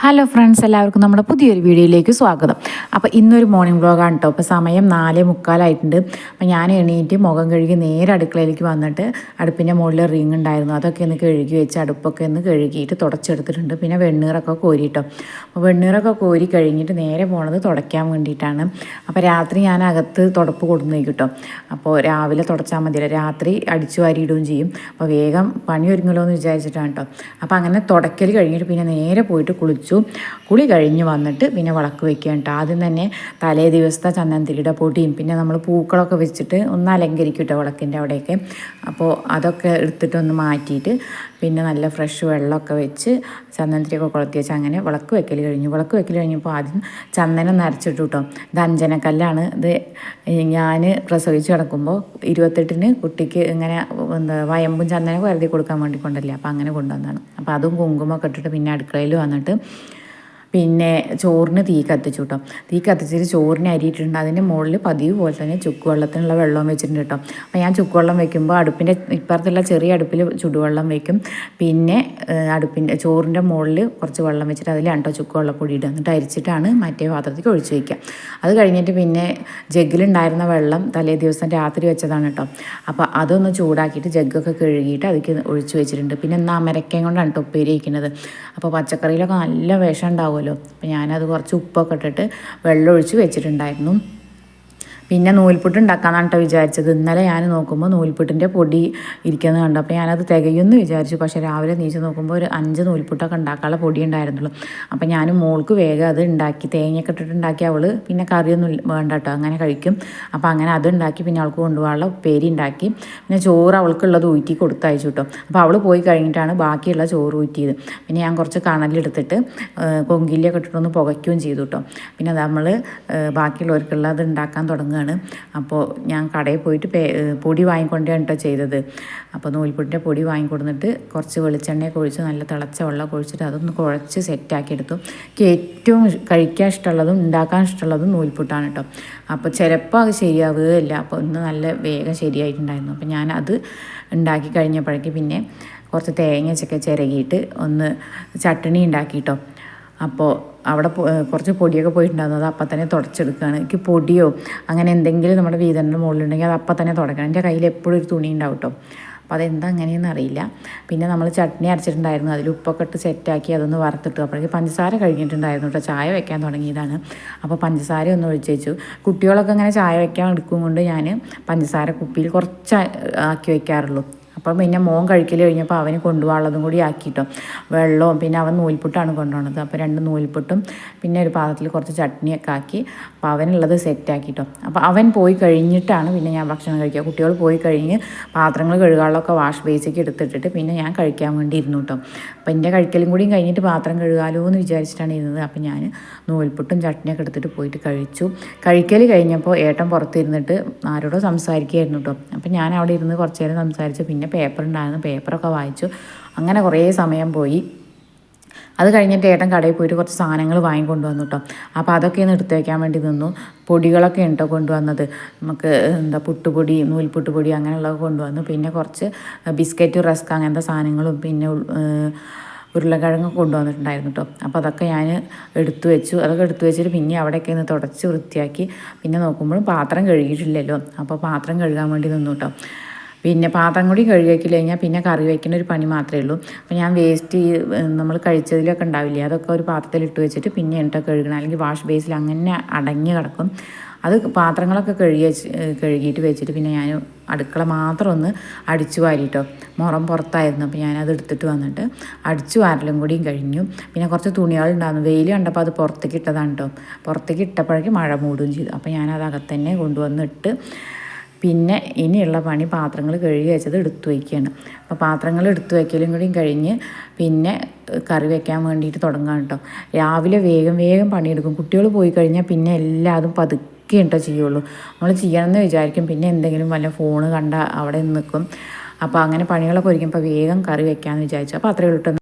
Hello friends, എല്ലാവർക്കും നമ്മുടെ പുതിയൊരു വീഡിയോയിലേക്ക് സ്വാഗതം. അപ്പോൾ ഇന്നൊരു മോർണിംഗ് വ്ളോഗാണ് കേട്ടോ. അപ്പോൾ സമയം 4:45. അപ്പോൾ ഞാൻ എണീറ്റ് മുഖം കഴുകി നേരെ അടുക്കളയിലേക്ക് വന്നിട്ട് അടുപ്പിൻ്റെ മുകളിൽ റിങ് ഉണ്ടായിരുന്നു, അതൊക്കെ ഒന്ന് കഴുകി വെച്ച് അടുപ്പൊക്കെ ഒന്ന് കഴുകിയിട്ട് തുടച്ചെടുത്തിട്ടുണ്ട്. പിന്നെ വെണ്ണീറൊക്കെ കോരിട്ടോ. അപ്പോൾ വെണ്ണീറൊക്കെ കോരി കഴിഞ്ഞിട്ട് നേരെ പോണത് തുടയ്ക്കാൻ വേണ്ടിയിട്ടാണ്. അപ്പോൾ രാത്രി ഞാൻ അകത്ത് തുടപ്പ് കൊടുന്നു കേട്ടോ. അപ്പോൾ രാവിലെ തുടച്ചാൽ മതിയല്ലോ, രാത്രി അടിച്ചു വാരി ഇടുകയും ചെയ്യും. അപ്പോൾ വേഗം പണി ഒരുങ്ങല്ലോ എന്ന് വിചാരിച്ചിട്ടാണ് കേട്ടോ. അപ്പോൾ അങ്ങനെ തുടയ്ക്കൽ കഴിഞ്ഞിട്ട് പിന്നെ നേരെ പോയിട്ട് കുളി കഴിഞ്ഞ് വന്നിട്ട് പിന്നെ വിളക്ക് വയ്ക്കുക കേട്ടോ. ആദ്യം തന്നെ തലേ ദിവസത്തെ ചന്ദനത്തിരിയുടെ പൊടിയും പിന്നെ നമ്മൾ പൂക്കളൊക്കെ വെച്ചിട്ട് ഒന്ന് അലങ്കരിക്കും കേട്ടോ വിളക്കിൻ്റെ അവിടെയൊക്കെ. അപ്പോൾ അതൊക്കെ എടുത്തിട്ടൊന്ന് മാറ്റിയിട്ട് പിന്നെ നല്ല ഫ്രഷ് വെള്ളമൊക്കെ വെച്ച് ചന്ദനത്തിരിയൊക്കെ കൊളുത്തി വെച്ച് അങ്ങനെ വിളക്ക് വെക്കൽ കഴിഞ്ഞു. വിളക്ക് വെക്കൽ കഴിഞ്ഞപ്പോൾ ആദ്യം ചന്ദനം നരച്ചിട്ടു കേട്ടോ. ഇത് അഞ്ജനക്കല്ലാണ്. ഇത് ഞാൻ പ്രസവിച്ച് കിടക്കുമ്പോൾ 28-ന് കുട്ടിക്ക് ഇങ്ങനെ വയമ്പും ചന്ദനമൊക്കെ കരുതി കൊടുക്കാൻ വേണ്ടി കൊണ്ടല്ലേ, അപ്പോൾ അങ്ങനെ കൊണ്ടുവന്നതാണ്. അപ്പോൾ അതും കുങ്കുമൊക്കെ ഇട്ടിട്ട് പിന്നെ അടുക്കളയിൽ വന്നിട്ട് പിന്നെ ചോറിന് തീ കത്തിച്ചു കേട്ടോ. തീ കത്തിച്ചിട്ട് ചോറിന് അരിയിട്ടുണ്ട്. അതിൻ്റെ മുകളിൽ പതിവ് പോലെ തന്നെ ചുക്കുവെള്ളത്തിനുള്ള വെള്ളം വെച്ചിട്ടുണ്ട് കേട്ടോ. അപ്പോൾ ഞാൻ ചുക്കുവെള്ളം വെക്കുമ്പോൾ അടുപ്പിൻ്റെ ഇപ്പുറത്തുള്ള ചെറിയ അടുപ്പിൽ ചുടുവെള്ളം വെക്കും. പിന്നെ ചോറിൻ്റെ മുകളിൽ കുറച്ച് വെള്ളം വെച്ചിട്ട് അതിൽ കേട്ടോ ചുക്കുവെള്ളപ്പൊടി ഇടുക. എന്നിട്ട് അരിച്ചിട്ടാണ് മറ്റേ പാത്രത്തിൽ ഒഴിച്ച് വയ്ക്കുക. അത് കഴിഞ്ഞിട്ട് പിന്നെ ജഗ്ഗിലുണ്ടായിരുന്ന വെള്ളം തലേ ദിവസം രാത്രി വെച്ചതാണ് കേട്ടോ. അപ്പോൾ അതൊന്ന് ചൂടാക്കിയിട്ട് ജഗ്ഗൊക്കെ കഴുകിയിട്ട് അതിലേക്ക് ഒഴിച്ച് വെച്ചിട്ടുണ്ട്. പിന്നെ ഇന്ന് അമരക്കയും കൊണ്ടാണ് കേട്ടോ ഉപ്പേരി വയ്ക്കുന്നത്. അപ്പോൾ പച്ചക്കറിയിലൊക്കെ നല്ല വിഷം ഉണ്ടാവും. അപ്പോൾ ഞാനത് കുറച്ച് ഉപ്പൊക്കെ ഇട്ടിട്ട് വെള്ളം ഒഴിച്ച് വെച്ചിട്ടുണ്ടായിരുന്നു. പിന്നെ നൂൽപുട്ട് ഉണ്ടാക്കാമെന്നാണ് കേട്ടോ വിചാരിച്ചത്. ഇന്നലെ ഞാൻ നോക്കുമ്പോൾ നൂൽപുട്ടിൻ്റെ പൊടി ഇരിക്കുന്നത് കണ്ടു. അപ്പോൾ ഞാനത് തികയുമെന്ന് വിചാരിച്ചു. പക്ഷേ രാവിലെ നീച്ച് നോക്കുമ്പോൾ ഒരു 5 നൂൽപുട്ടൊക്കെ ഉണ്ടാക്കാനുള്ള പൊടി ഉണ്ടായിരുന്നുള്ളൂ. അപ്പോൾ ഞാൻ മോൾക്ക് വേഗം അത് ഉണ്ടാക്കി തേങ്ങയൊക്കെ ഇട്ടിട്ട് ഉണ്ടാക്കി. അവൾ പിന്നെ കറിയൊന്നും വേണ്ട കേട്ടോ, അങ്ങനെ കഴിക്കും. അപ്പോൾ അങ്ങനെ അത് ഉണ്ടാക്കി പിന്നെ അവൾക്ക് കൊണ്ടുപോകാനുള്ള ഉപ്പേരി ഉണ്ടാക്കി. പിന്നെ ചോറ് അവൾക്കുള്ളത് ഊറ്റി കൊടുത്തയച്ചു കേട്ടോ. അപ്പോൾ അവൾ പോയി കഴിഞ്ഞിട്ടാണ് ബാക്കിയുള്ള ചോറ് ഊറ്റിയത്. പിന്നെ ഞാൻ കുറച്ച് കണലെടുത്തിട്ട് കൊങ്കിലിയൊക്കെ ഇട്ടിട്ടൊന്ന് പുകയ്ക്കുകയും ചെയ്തു കേട്ടോ. പിന്നെ നമ്മൾ ബാക്കിയുള്ളവർക്കുള്ളത് ഉണ്ടാക്കാൻ തുടങ്ങുക. അപ്പോൾ ഞാൻ കടയിൽ പോയിട്ട് പൊടി വാങ്ങിക്കൊണ്ടാണ് കേട്ടോ ചെയ്തത്. അപ്പോൾ നൂൽപുട്ടിൻ്റെ പൊടി വാങ്ങിക്കൊടുന്നിട്ട് കുറച്ച് വെളിച്ചെണ്ണയൊക്കെ ഒഴിച്ച് നല്ല തിളച്ച വെള്ളമൊക്കെ ഒഴിച്ചിട്ട് അതൊന്ന് കുഴച്ച് സെറ്റാക്കി എടുത്തു. എനിക്ക് ഏറ്റവും കഴിക്കാൻ ഇഷ്ടമുള്ളതും ഉണ്ടാക്കാൻ ഇഷ്ടമുള്ളതും നൂൽപുട്ടാണ് കേട്ടോ. അപ്പോൾ ചിലപ്പോൾ അത് ശരിയാവുകയില്ല. അപ്പോൾ ഇന്ന് നല്ല വേഗം ശരിയായിട്ടുണ്ടായിരുന്നു. അപ്പോൾ ഞാനത് ഉണ്ടാക്കി കഴിഞ്ഞപ്പോഴേക്ക് പിന്നെ കുറച്ച് തേങ്ങയൊക്കെ ചിരകിയിട്ട് ഒന്ന് ചട്ടണി ഉണ്ടാക്കിയിട്ടോ. അപ്പോൾ അവിടെ കുറച്ച് പൊടിയൊക്കെ പോയിട്ടുണ്ടാകുന്നത് അപ്പം തന്നെ തുടച്ചെടുക്കുകയാണ്. എനിക്ക് പൊടിയോ അങ്ങനെ എന്തെങ്കിലും നമ്മുടെ വീതൻ്റെ മുകളിലുണ്ടെങ്കിൽ അത് അപ്പം തന്നെ തുടക്കണം. എൻ്റെ കയ്യിൽ എപ്പോഴും ഒരു തുണി ഉണ്ടാവും കേട്ടോ. അപ്പോൾ അതെന്താ അങ്ങനെയെന്ന് അറിയില്ല. പിന്നെ നമ്മൾ ചട്നി അരച്ചിട്ടുണ്ടായിരുന്നു, അതിൽ ഉപ്പൊക്കെ ഇട്ട് സെറ്റാക്കി അതൊന്ന് വറുത്തിട്ടു. അപ്പോഴേക്ക് പഞ്ചസാര കഴിഞ്ഞിട്ടുണ്ടായിരുന്നു കേട്ടോ. ചായ വെക്കാൻ തുടങ്ങിയതാണ്. അപ്പോൾ പഞ്ചസാര ഒന്ന് ഒഴിച്ച് വെച്ചു. കുട്ടികളൊക്കെ അങ്ങനെ ചായ വെക്കാൻ എടുക്കും കൊണ്ട് ഞാൻ പഞ്ചസാര കുപ്പിയിൽ കുറച്ച് ആക്കി വയ്ക്കാറുള്ളൂ. അപ്പം പിന്നെ മോൻ കഴിക്കൽ കഴിഞ്ഞപ്പോൾ അവന് കൊണ്ടുപോകാനുള്ളതും കൂടി ആക്കിയിട്ടോ. വെള്ളവും പിന്നെ അവൻ നൂൽപുട്ടാണ് കൊണ്ടുപോകുന്നത്. അപ്പോൾ 2 നൂൽപുട്ടും പിന്നെ ഒരു പാത്രത്തിൽ കുറച്ച് ചട്നിയൊക്കെ ആക്കി അപ്പോൾ അവനുള്ളത് സെറ്റാക്കിയിട്ടോ. അപ്പോൾ അവൻ പോയി കഴിഞ്ഞിട്ടാണ് പിന്നെ ഞാൻ ഭക്ഷണം കഴിക്കുക. കുട്ടികൾ പോയി കഴിഞ്ഞ് പാത്രങ്ങൾ കഴുകാനുള്ളതൊക്കെ വാഷ് ബേസിലേക്ക് എടുത്തിട്ടിട്ട് പിന്നെ ഞാൻ കഴിക്കാൻ വേണ്ടി ഇരുന്നു കേട്ടോ. അപ്പോൾ എൻ്റെ കഴിക്കലും കൂടിയും കഴിഞ്ഞിട്ട് പാത്രം കഴുകാലോ എന്ന് വിചാരിച്ചിട്ടാണ് ഇരുന്നത്. അപ്പോൾ ഞാൻ നൂൽപുട്ടും ചട്നിയൊക്കെ എടുത്തിട്ട് പോയിട്ട് കഴിച്ചു. കഴിക്കൽ കഴിഞ്ഞപ്പോൾ ഏട്ടൻ പുറത്തിരുന്നിട്ട് ആരോടോ സംസാരിക്കുകയായിരുന്നു കേട്ടോ. അപ്പോൾ ഞാൻ അവിടെ ഇരുന്ന് കുറച്ച് നേരം സംസാരിച്ചു. പിന്നെ പേപ്പർ ഉണ്ടായിരുന്നു, പേപ്പറൊക്കെ വായിച്ചു. അങ്ങനെ കുറേ സമയം പോയി. അത് കഴിഞ്ഞിട്ട് ഏട്ടൻ കടയിൽ പോയിട്ട് കുറച്ച് സാധനങ്ങൾ വാങ്ങിക്കൊണ്ടുവന്നു കേട്ടോ. അപ്പോൾ അതൊക്കെ ഒന്ന് എടുത്ത് വയ്ക്കാൻ വേണ്ടി നിന്നു. പൊടികളൊക്കെ ഉണ്ടോ കൊണ്ടുവന്നത്, നമുക്ക് പുട്ടുപൊടി, നൂൽപുട്ടുപൊടി അങ്ങനെയുള്ളതൊക്കെ കൊണ്ടുവന്നു. പിന്നെ കുറച്ച് ബിസ്ക്കറ്റ്, റസ്ക് അങ്ങനത്തെ സാധനങ്ങളും പിന്നെ ഉരുളക്കിഴങ്ങ് കൊണ്ടുവന്നിട്ടുണ്ടായിരുന്നു കേട്ടോ. അപ്പോൾ അതൊക്കെ ഞാൻ എടുത്തു വെച്ചു. അതൊക്കെ എടുത്തു വെച്ചിട്ട് പിന്നെ അവിടെയൊക്കെ ഒന്ന് തുടച്ച് വൃത്തിയാക്കി. പിന്നെ നോക്കുമ്പോഴും പാത്രം കഴുകിയിട്ടില്ലല്ലോ. അപ്പോൾ പാത്രം കഴുകാൻ വേണ്ടി നിന്നു കേട്ടോ. പിന്നെ പാത്രം കൂടി കഴുകി വയ്ക്കില്ല കഴിഞ്ഞാൽ പിന്നെ കറി വയ്ക്കുന്ന ഒരു പണി മാത്രമേ ഉള്ളൂ. അപ്പോൾ ഞാൻ വേസ്റ്റ് നമ്മൾ കഴിച്ചതിലൊക്കെ ഉണ്ടാവില്ലേ, അതൊക്കെ ഒരു പാത്രത്തിൽ ഇട്ട് വെച്ചിട്ട് പിന്നെ എണ്ണ കഴുകണം. അല്ലെങ്കിൽ വാഷ് ബേസിൽ അങ്ങനെ അടങ്ങി കിടക്കും. അത് പാത്രങ്ങളൊക്കെ കഴുകിയിട്ട് വെച്ചിട്ട് പിന്നെ ഞാൻ അടുക്കള മാത്രം ഒന്ന് അടിച്ചു വാരിട്ടോ. മുറം പുറത്തായിരുന്നു. അപ്പോൾ ഞാനത് എടുത്തിട്ട് വന്നിട്ട് അടിച്ചു വാരലും കൂടിയും കഴിഞ്ഞു. പിന്നെ കുറച്ച് തുണികളുണ്ടായിരുന്നു. വെയിൽ കണ്ടപ്പോൾ അത് പുറത്തേക്ക് ഇട്ടതാണ് കേട്ടോ. പുറത്തേക്ക് ഇട്ടപ്പോഴേക്കും മഴ മൂടുകയും ചെയ്തു. അപ്പോൾ ഞാനത് അകത്ത് തന്നെ കൊണ്ടുവന്നിട്ട് പിന്നെ ഇനിയുള്ള പണി പാത്രങ്ങൾ കഴുകി വെച്ചത് എടുത്തു വയ്ക്കുകയാണ്. അപ്പോൾ പാത്രങ്ങൾ എടുത്തു വയ്ക്കലും കൂടിയും കഴിഞ്ഞ് പിന്നെ കറി വെക്കാൻ വേണ്ടിയിട്ട് തുടങ്ങാം കേട്ടോ. രാവിലെ വേഗം പണിയെടുക്കും. കുട്ടികൾ പോയി കഴിഞ്ഞാൽ പിന്നെ എല്ലാതും പതുക്കെ കേട്ടോ ചെയ്യുള്ളൂ. നമ്മൾ ചെയ്യണമെന്ന് വിചാരിക്കും, പിന്നെ എന്തെങ്കിലും വല്ല ഫോണ് കണ്ട അവിടെ നിൽക്കും. അപ്പോൾ അങ്ങനെ പണികളൊക്കെ ഒരുക്കുമ്പോൾ വേഗം കറി വെക്കാമെന്ന് വിചാരിച്ചു. അപ്പോൾ അത്രയേ ഉള്ളൂ.